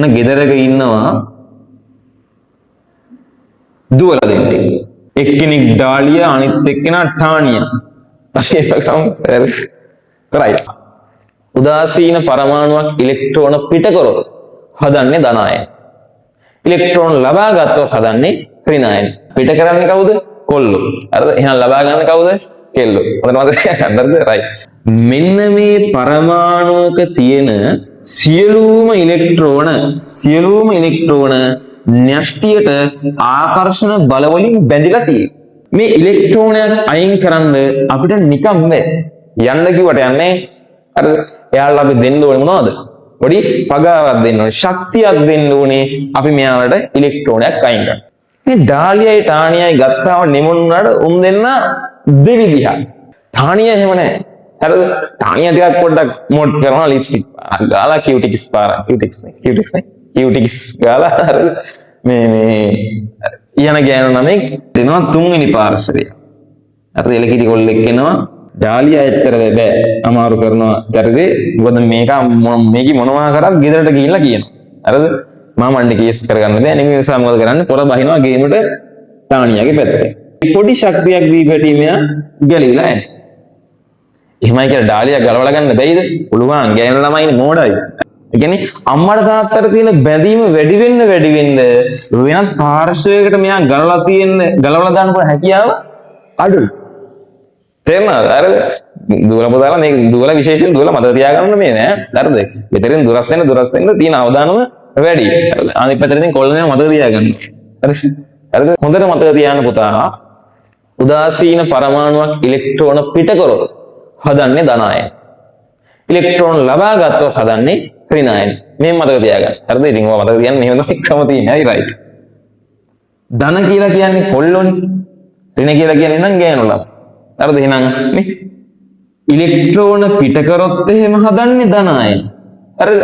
ඔන්න ගෙදරක ඉන්නවා දුවලා දෙන්නේ. එක්කෙනෙක් ඩාලියා අනිත් එක්කෙනා ටානියා. right. උදාසීන පරමාණුවක් ඉලෙක්ට්‍රෝන පිට කරොත් හදන්නේ ධන අයන. ඉලෙක්ට්‍රෝන ලබා ගත්තොත් හදන්නේ ඍණ අයන. පිට කරන්නේ කවුද? කොල්ලෝ. හරිද? එහෙනම් ලබා ගන්න කවුද? කෙල්ලෝ. හොඳට මතක ගන්නද? right. මෙන්න මේ පරමාණුවක තියෙන සියලුම ඉලෙක්ට්‍රෝන න්‍යෂ්ටියට ආකර්ෂණ බල වලින් බැඳිලා තියෙනවා. මේ ඉලෙක්ට්‍රෝනයක් අයින් කරන්න අපිට නිකම් බෑ. යන්න කිව්වට යන්නේ අර එයාලා අපි දෙන්න ඕනේ මොනවද? පොඩි පගාවක් දෙන්න ඕනේ, ශක්තියක් දෙන්න ඕනේ. අපි මෙයාලට ඉලෙක්ට්‍රෝනයක් අයින් කරන්න. මේ ඩාලියයි ටානියයි ගත්තාම නෙමුණාට උන් දෙන්න දෙවිදිහක්. ටානිය එහෙම නැහැ. හරිද? ටානිය ටිකක් පොඩ්ඩක් මොඩ් කරනවා ලිප්ස්ටික් ගාලා කියුටික්ස් ගාලා හරිද? මේ යන ගෑනු නමෙක් දෙනවා තුන්වෙනි පාර්ශවය. හරිද? එලකිරි කොල්ලෙක් එනවා ඩාලියා එච්චර බෑ අමාරු කරනවා චරිතේ. මොකද මේකේ මොනවා කරත් ගෙදරට ගිහිල්ලා කියනවා. හරිද? මාමණ්ඩේ කේස් කරගන්න බෑ. නේ නිසා මොකද කරන්නේ? පොර බහිනවා ගේමට ටානියාගේ පැත්තේ. පොඩි ශක්තියක් දීපටි මෙයා ගැලිලා යන්නේ. එහෙමයි කියලා ඩාලියා ගලවලා ගන්න බැයිද? පුළුවන්. ගෑනු ළමයිනේ මෝඩයි. ඒ කියන්නේ අම්මට තාත්තට තියෙන බැඳීම වැඩි වෙන්න වෙනත් පාර්ශවයකට මෙයා ගලවලා දාන්න පුළුවන් හැකියාව අඩුයි. තේරෙනවද? හරිද? දුවලා පුතාලා මේ දුවලා විශේෂයෙන් දුවලා මතක තියාගන්න මේ නෑ. හරිද? මෙතරින් දුරස් වෙන තියෙන අවදානම වැඩි. හරිද? අනිත් පැත්තෙන් කොල්ලනේ මතක තියාගන්න. හරිද? හොඳට මතක තියාගන්න පුතා. උදාසීන පරමාණුවක් ඉලෙක්ට්‍රෝන පිට කරොත් හදන්නේ ධන අයන. ඉලෙක්ට්‍රෝන ලබා ගත්තොත් හදන්නේ ඍණ අයන. මේ මතක තියාගන්න. හරිද? ඉතින් ඔය මතක තියන්න මෙහෙම තමයි ක්‍රම තියෙන්නේ. හරි right. ධන කියලා කියන්නේ කොල්ලෝනේ. ඍණ කියලා කියන්නේ නම් ගෑනු ළම. හරිද? එහෙනම් මේ ඉලෙක්ට්‍රෝන පිට කරොත් එහෙම හදන්නේ ධන අයන. හරිද?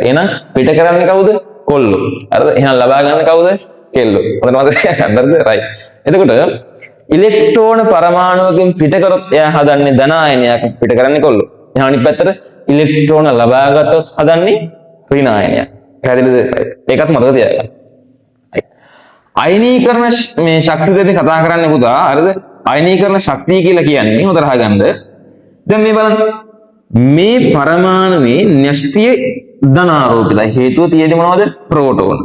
එහෙනම් පිට කරන්නේ කවුද? කොල්ලෝ. හරිද? එහෙනම් ලබා ගන්න කවුද? කෙල්ලෝ. හොඳට මතක තියාගන්නද? right. එතකොට ඉලෙක්ට්‍රෝන පරමාණුවකින් පිට කරොත් එයා හදන්නේ ධන අයනයක්, පිට කරන්නේ කොල්ලෝ. එහෙනම් අනිත් පැත්තට ඉලෙක්ට්‍රෝන ලබා ගත්තොත් හදන්නේ ඍණ අයනයක්. පැහැදිලිද? ඒකත් මතක තියාගන්න. අයනීකරණ මේ ශක්තිය දෙක කතා කරන්නේ පුතා. හරිද? අයනීකරණ ශක්තිය කියලා කියන්නේ හොඳට අහගන්න. දැන් මේ බලන්න. මේ පරමාණුවේ න්‍යෂ්ටිය ධනාරෝපිතයි. හේතුව තියෙන්නේ මොනවද? ප්‍රෝටෝන.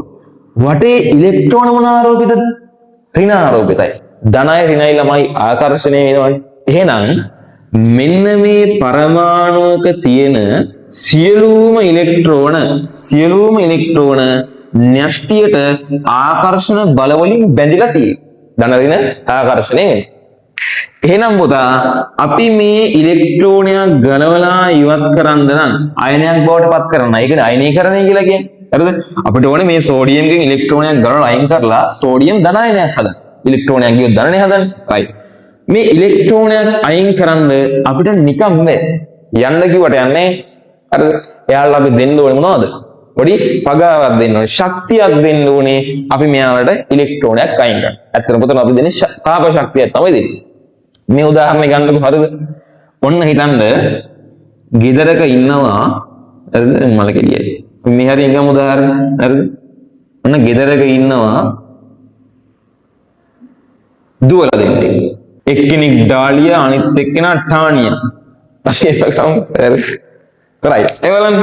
වටේ ඉලෙක්ට්‍රෝන මොනාරෝපිතද? ඍණාරෝපිතයි. ධනයි ඍණයි ළමයි ආකර්ෂණය වෙනවනේ. එහෙනම් මෙන්න මේ පරමාණුවක තියෙන සියලුම ඉලෙක්ට්‍රෝන න්‍යෂ්ටියට ආකර්ෂණ බල වලින් බැඳිලා තියෙනවා. ධන ඍණ ආකර්ෂණය වෙනවා. එහෙනම් පුතා අපි මේ ඉලෙක්ට්‍රෝනයක් ගලවලා ඉවත් කරන්න නම් අයනයක් බවට පත් කරන්න. ඒකනේ අයනීකරණය කියලා කියන්නේ. හරිද? අපිට ඕනේ මේ සෝඩියම්ගෙන් ඉලෙක්ට්‍රෝනයක් ගලවලා අයින් කරලා සෝඩියම් ධන අයනයක් හදන්න. ඉලෙක්ට්‍රෝනයක් ගියොත් ධනනේ හදන්නේ. right. මේ ඉලෙක්ට්‍රෝනයක් අයින් කරන්න අපිට නිකම් බෑ. යන්න කිව්වට යන්නේ හරිද? එයාලා අපි දෙන්න ඕනේ මොනවද? පොඩි පගාවක් දෙන්න ඕනේ, ශක්තියක් දෙන්න ඕනේ. අපි මෙයාලට ඉලෙක්ට්‍රෝනයක් අයින් කරන්න. ඇත්තටම පුතේ අපි දෙන්නේ තාප ශක්තියක් තමයි දෙන්නේ. මේ උදාහරණය ගන්නකො හරිද? ඔන්න හිතන්න ගෙදරක ඉන්නවා හරිද? මලකෙලියයි. මේ හරි එකම උදාහරණ හරිද? ඔන්න ගෙදරක ඉන්නවා දුවලා දෙන්නේ. එක්කෙනෙක් ඩාලියා අනිත් එක්කෙනා ටානියා. right. ඒ බලන්න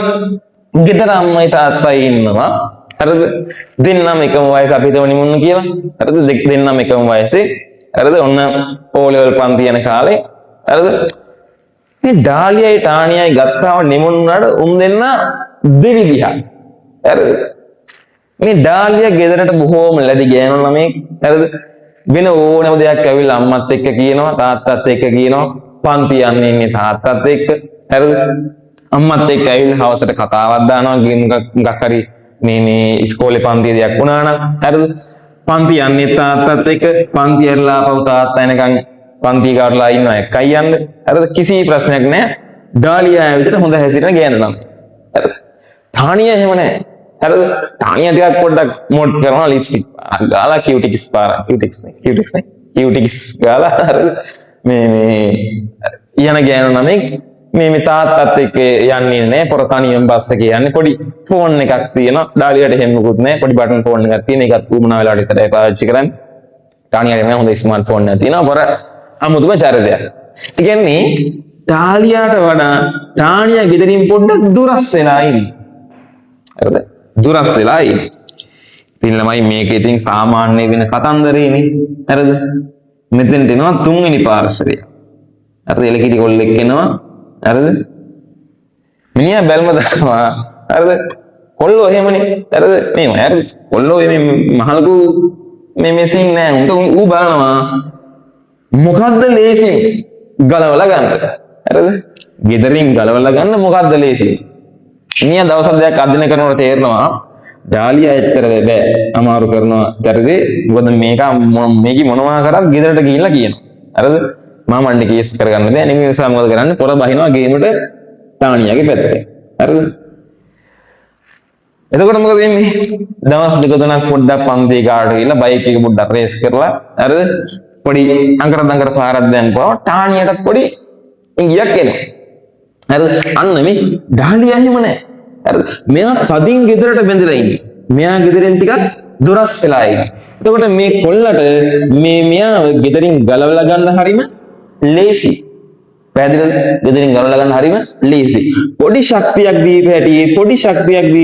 ගෙදර අම්මයි තාත්තයි ඉන්නවා. හරිද? දෙන්නම එකම වයස අපි හිතමු නිමුන්න කියලා. හරිද? දෙන්නම එකම වයසේ. හරිද? ඔන්න O level පන්ති යන කාලේ. හරිද? මේ ඩාලියයි ටානියයි ගත්තාම නිමුන්නාට උන් දෙන්න දෙවිදිහක්. හරිද? මේ ඩාලියා ගෙදරට බොහෝම ලැබි ගෑනු ළමෙක්. හරිද? වෙන ඕනම දෙයක් ඇවිල්ලා අම්මත් එක්ක කියනවා, තාත්තත් එක්ක කියනවා, පන්ති යන්නේ ඉන්නේ තාත්තත් එක්ක. හරිද? අම්මත් එක්ක ඇවිල්ලා හවසට කතාවක් දානවා, මොකක් හරි මේ ඉස්කෝලේ පන්ති දෙයක් වුණා නම්. හරිද? පන්ති යන්නේ තාත්තත් එක්ක, පන්ති ඇරලා ආපහු තාත්තා එනකන් පන්ති කරලා ඉන්නවා එකයි යන්නේ. හරිද? කිසි ප්‍රශ්නයක් නැහැ. ඩාලියා ඇවිල්ලා හොඳ හැසිරෙන ගෑනු ළමයි. හරිද? ටානිය එහෙම නැහැ. හරිද? ටානිය ටිකක් පොඩ්ඩක් මොඩ් කරනවා ලිප්ස්ටික් ගාලා කියුටික්ස් ගාලා හරිද? මේ යන ගෑනු ළමෙක් මේ තාත්තත් එක්ක යන්නේ නැහැ පොර තනියම බස් එකේ යන්නේ පොඩි ෆෝන් එකක් තියෙනවා ඩාලියට එහෙම මොකුත් නැහැ පොඩි බටන් ෆෝන් එකක් තියෙන එකත් උමනා වෙලාවට විතරයි පාවිච්චි කරන්නේ ටානියාට නෑ හොඳ ස්මාර්ට් ෆෝන් එකක් තියෙනවා පොර අමුතුම චරිතයක් ඒ කියන්නේ ටාලියාට වඩා ටානියා ගෙදරින් පොඩ්ඩක් දුරස් වෙලා ඉන්නේ හරිද දුරස් වෙලා ඉන්නේ ඉතින් ළමයි මේක ඉතින් සාමාන්‍ය වෙන කතන්දරේනේ හරිද මෙතෙන්ට එනවා තුන්වෙනි පාර්ශවය හරිද එලකිරි කොල්ලෙක් එනවා හරිද මිනිහා බැල්ම දානවා හරිද කොල්ලෝ එහෙමනේ හරිද මේම හරිද කොල්ලෝ මේ මහලු මේ සීන් නෑ උන්ට ඌ බලනවා මොකද්ද ලේසි ගලවලා ගන්න හරිද ගෙදරින් ගලවලා ගන්න මොකද්ද ලේසි මිනිහා දවස් දෙකක් අධ්‍යයනය කරනකොට තේරෙනවා ඩාලියා එච්චර බෑ අමාරු කරනවා චරිතේ මොකද මේක මොනවා කරත් ගෙදරට ගිහිල්ලා කියනවා හරිද මාමණ්ඩි කේස් කරගන්න බෑ නේ නිසා මොකද කරන්නේ පොර බහිනවා ගේමට ටානියාගේ පැත්තේ හරිද එතකොට මොකද වෙන්නේ දවස් දෙක තුනක් පොඩ්ඩක් පන්ති කාට ගිහලා බයික් එක පොඩ්ඩක් රේස් කරලා හරිද පොඩි අඟර පාරක් දැම්පුවා ටානියට පොඩි ඉංගියක් එනවා හරිද අන්න මේ ඩාලියා එහෙම නෑ හරිද මෙයා තදින් ගෙදරට බැඳලා ඉන්නේ මෙයා ගෙදරින් ටිකක් දුරස් වෙලා ඉන්නේ එතකොට මේ කොල්ලට මෙයා ගෙදරින් ගලවලා ගන්න හරීම ලේසි පැහැදිලිද ගෙදරින් ගලවලා ගන්න හරීම ලේසි පොඩි ශක්තියක් දීපු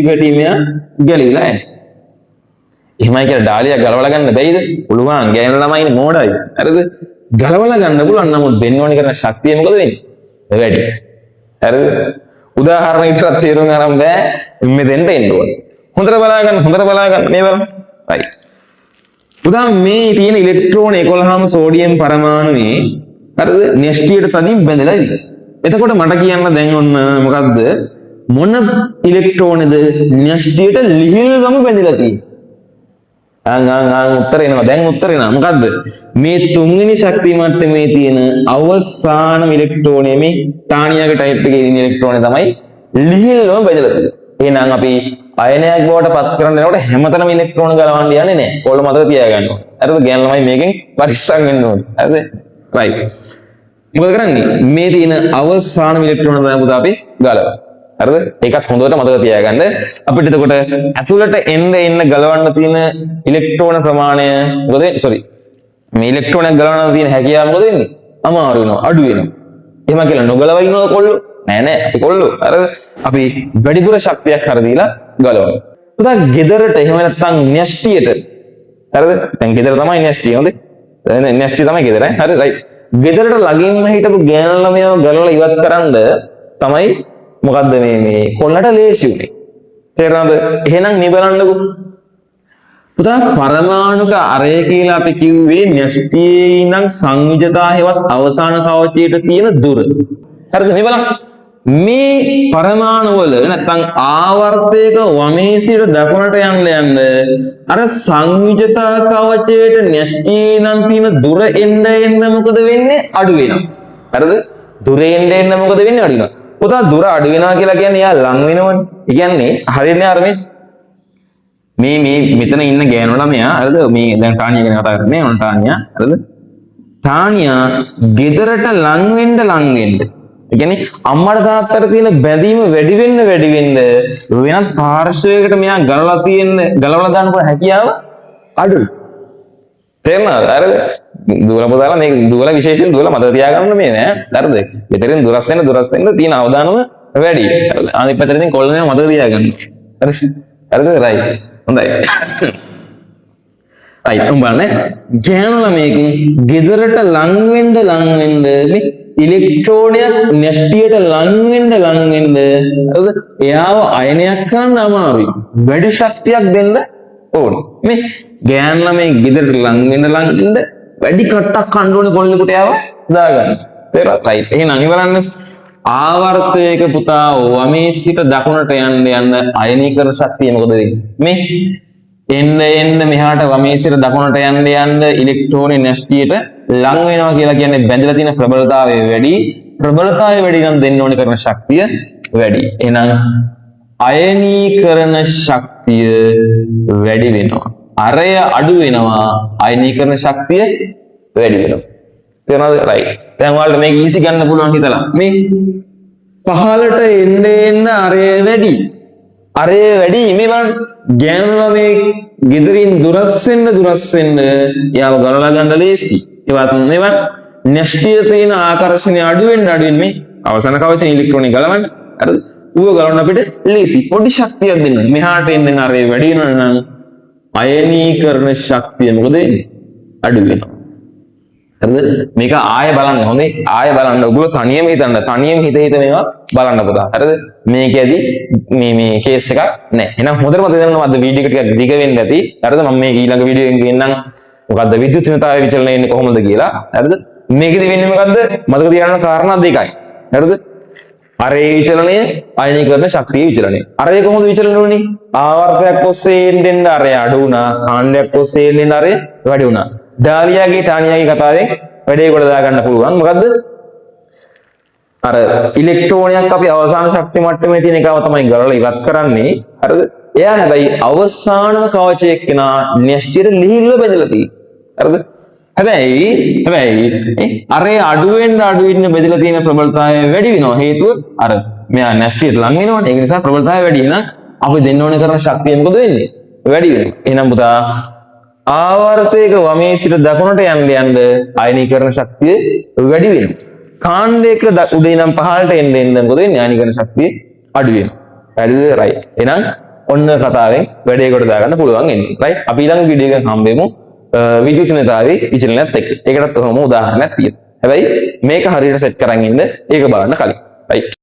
හැටි මෙයා ගැලවිලා යන්නේ එහෙමයි කියලා ඩාලියා ගලවලා ගන්න බැයිද පුළුවන් ගෑනු ළමයිනේ මෝඩයි හරිද ගලවලා ගන්න පුළුවන් නමුත් දෙන්න ඕනේ කරන ශක්තිය මොකද වෙන්නේ වැඩි හරිද උදාහරණ විතරක් තේරුම් ගන්න බෑ මෙතෙන්ට එන්න ඕනේ හොඳට බලා ගන්න මේ බලන්න right උදා මේ තියෙන ඉලෙක්ට්‍රෝන 11ම සෝඩියම් පරමාණුවේ හරිද නෙස්ටියට තදින් බැඳලා ඉන්නේ එතකොට මට කියන්න දැන් ඔන්න මොකද්ද මොන ඉලෙක්ට්‍රෝනේද නෙස්ටියට ලිහිල්වම බැඳලා තියෙන්නේ උත්තර එනවා මොකද්ද මේ තුන්වෙනි ශක්තිය මට්ටමේ තියෙන අවසානම ඉලෙක්ට්‍රෝනය මේ ටානියාගේ ටයිප් එකේ ඉන්න ඉලෙක්ට්‍රෝනය තමයි ලිහිල්වම බෙදලා තියෙන්නේ එහෙනම් අපි අයනයක් බවට පත් කරන්න යනකොට හැමතැනම ඉලෙක්ට්‍රෝන ගලවන්න යන්නේ නැහැ ඕගොල්ලෝ මතක තියාගන්න ඕනේ හරිද ගෑනු ළමයි මේකෙන් පරිස්සම් වෙන්න ඕනේ හරිද right මොකද කරන්නේ මේ තියෙන අවසානම ඉලෙක්ට්‍රෝන තමයි පුතා අපි ගලවන්නේ හරිද ඒකත් හොඳට මතක තියාගන්න අපිට එතකොට ඇතුළට එන්න ගලවන්න තියෙන ඉලෙක්ට්‍රෝන ප්‍රමාණය මොකද මේ ඉලෙක්ට්‍රෝනයක් ගලවන්න තියෙන හැකියාව මොකද වෙන්නේ අමාරු වෙනවා අඩු වෙනවා එහෙම කියලා නොගලව ඉන්නව කොල්ලෝ නෑ අපි කොල්ලෝ හරිද අපි වැඩිපුර ශක්තියක් හර දීලා ගලවනවා පුතා ගෙදරට එහෙම නැත්නම් න්‍යෂ්ටියට හරිද දැන් ගෙදර තමයි න්‍යෂ්ටිය හොඳේ දැන් න්‍යෂ්ටිය තමයි ගෙදර හරි රයිට් ගෙදරට ළඟින්ම හිටපු ගෑනු ළමයව ගලවලා ඉවත් කරන්න තමයි මොකද්ද මේ කොල්ලට ලේසි උනේ තේරෙනවද එහෙනම් නිබලන්නකෝ පුතා පරමාණුක අරය කියලා අපි කිව්වේ න්‍යෂ්ටියේ ඉඳන් සංයුජතා හේවත් අවසාන කවචයට තියෙන දුර හරිද මේ බලන්න මේ පරමාණු වල නැත්නම් ආවර්තයක වමේ සිට දකුණට යන්න අර සංයුජතා කවචයට න්‍යෂ්ටියේ ඉඳන් තියෙන දුර එන්න මොකද වෙන්නේ අඩු වෙනවා හරිද දුර එන්න මොකද වෙන්නේ අඩු වෙනවා පුතා දුර අඩු වෙනවා කියලා කියන්නේ යා ලං වෙනවනේ. ඒ කියන්නේ හරියන්නේ අර මේ මෙතන ඉන්න ගෑනු ළමයා හරිද මේ දැන් ටානියා ගැන කතා කරන්නේ ඔන්න ටානියා හරිද ටානියා ගෙදරට ලං වෙන්න ඒ කියන්නේ අම්මට තාත්තට තියෙන බැඳීම වැඩි වෙන්න වෙනත් පාර්ශවයකට මෙයා ගලවලා දාන්න පුළුවන් හැකියාව අඩුයි. තේරෙනවද? හරිද? දුවලා පුතාලා මේ දුවලා විශේෂයෙන් දුවලා මතක තියාගන්න මේ නෑ. හරිද? ගෙදරින් දුරස් වෙන්න තියෙන අවදානම වැඩි. හරිද? අනිත් පැත්තට ඉතින් කොල්ලනේ මතක තියාගන්න. හරිද? හරිද? රයිට්. හොඳයි. රයිට්. උඹනේ ගෑනු ළමයෙක්ගෙන් ගෙදරට ලං වෙන්න මේ ඉලෙක්ට්‍රෝනයක් න්‍යෂ්ටියට ලං වෙන්න හරිද? එයාව අයනයක් කරන්න අමාරුයි. වැඩි ශක්තියක් දෙන්න ඕනේ. මේ ගෑනු ළමයෙක් ගෙදරට ලං වෙන්න වැඩි කට්ටක් කන්න ඕනේ කොල්ලෙකුට එයාව දාගන්න. තේරුණා? රයිට්. එහෙනම් ඉවරන්න. ආවර්තයක පුතා වමේ සිට දකුණට යන්න අයනීකරණ ශක්තිය මොකද වෙන්නේ? මේ එන්න මෙහාට වමේ සිට දකුණට යන්න ඉලෙක්ට්‍රෝනේ න්‍යෂ්ටියට ලං වෙනවා කියලා කියන්නේ බැඳලා තියෙන ප්‍රබලතාවය වැඩි. ප්‍රබලතාවය වැඩි නම් දෙන්න ඕනේ කරන ශක්තිය වැඩි. එහෙනම් අයනීකරණ ශක්තිය වැඩි වෙනවා. අරය අඩු වෙනවා අයනීකරණ ශක්තිය වැඩි වෙනවා. තේරෙනවද? රයිට්. දැන් ඔයාලට මේක ඊසි ගන්න පුළුවන් හිතලා. මේ පහළට එන්න අරය වැඩි. අරය වැඩි මේ බලන්න ගෑනු ළමේ ගෙදරින් දුරස් වෙන්න යාව ගලලා ගන්න ලේසි. ඒවත් මේවත් න්‍යෂ්ටියේ තියෙන ආකර්ෂණය අඩු වෙන්න මේ අවසාන කවචන ඉලෙක්ට්‍රෝන ගලවන්න. හරිද? ඌව ගලවන්න අපිට ලේසි. පොඩි ශක්තියක් දෙන්න. මෙහාට එන්න අරය වැඩි වෙනවා නම් අයනීකරණ ශක්තිය මොකද වෙන්නේ? අඩු වෙනවා. හරිද? මේක ආය බලන්න හොඳේ. ආය බලන්න ඔයගොල්ලෝ තනියම හිතන්න. තනියම හිත මේවා බලන්න පුතා. හරිද? මේකෙදි මේ කේස් එකක් නැහැ. එහෙනම් හොඳටම තේරෙනවා අද වීඩියෝ එක ටිකක් දිග වෙන්න ඇති. හරිද? මම මේ ඊළඟ වීඩියෝ එකෙන් ගෙන්නම් මොකද්ද විද්‍යුත් හිමිතාවය විචලනය එන්නේ කොහොමද කියලා. හරිද? මේකෙදි වෙන්නේ මොකද්ද? මතක තියාගන්න කාරණා දෙකයි. හරිද? අරේ විචලනය, අයනීකරණ ශක්තිය විචලනය. අරේ කොහොමද විචලනය වෙන්නේ? ආවර්තයක් ඔස්සේ එන්න අරය අඩු වුණා. කාණ්ඩයක් ඔස්සේ එන්න අරය වැඩි වුණා. ඩාලියාගේ ටානියාගේ කතාවෙන් වැඩේ කොට දාගන්න පුළුවන්. මොකද්ද? අර ඉලෙක්ට්‍රෝනයක් අපි අවසාන ශක්ති මට්ටමේ තියෙන එකව තමයි ගලවලා ඉවත් කරන්නේ. හරිද? එයා හැබැයි අවසාන කවචයක් කෙනා න්‍යෂ්ටියට ලිහිල්ව බෙදලා තියෙනවා. හරිද? හැබැයි අරේ අඩු වෙන්න බෙදලා තියෙන ප්‍රබලතාවය වැඩි වෙනවා. හේතුව අර මෙයා න්‍යෂ්ටියට ලං වෙනවනේ. ඒක නිසා ප්‍රබලතාවය වැඩි වෙනවා. අපි දෙන්න ඕනේ කරන ශක්තිය මොකද වෙන්නේ? වැඩි වෙනවා. එහෙනම් පුතා ආවර්තයක වමේ සිට දකුණට යන්න අයනීකරණ ශක්තිය වැඩි වෙනවා. කාණ්ඩයක උඩින් නම් පහළට එන්න මොකද වෙන්නේ? අයනීකරණ ශක්තිය අඩු වෙනවා. හරිද? රයිට්. එහෙනම් ඔන්න කතාවෙන් වැඩේ කොට දාගන්න පුළුවන් එන්නේ. රයිට්. අපි ඊළඟ වීඩියෝ එකෙන් හම්බෙමු. විද්‍යුත් හිමිතාවේ විචලනයත් එක්ක. ඒකටත් ඔහොම උදාහරණයක් තියෙනවා. හැබැයි මේක හරියට සෙට් කරන් ඉන්න ඒක බලන්න කලින්. රයිට්.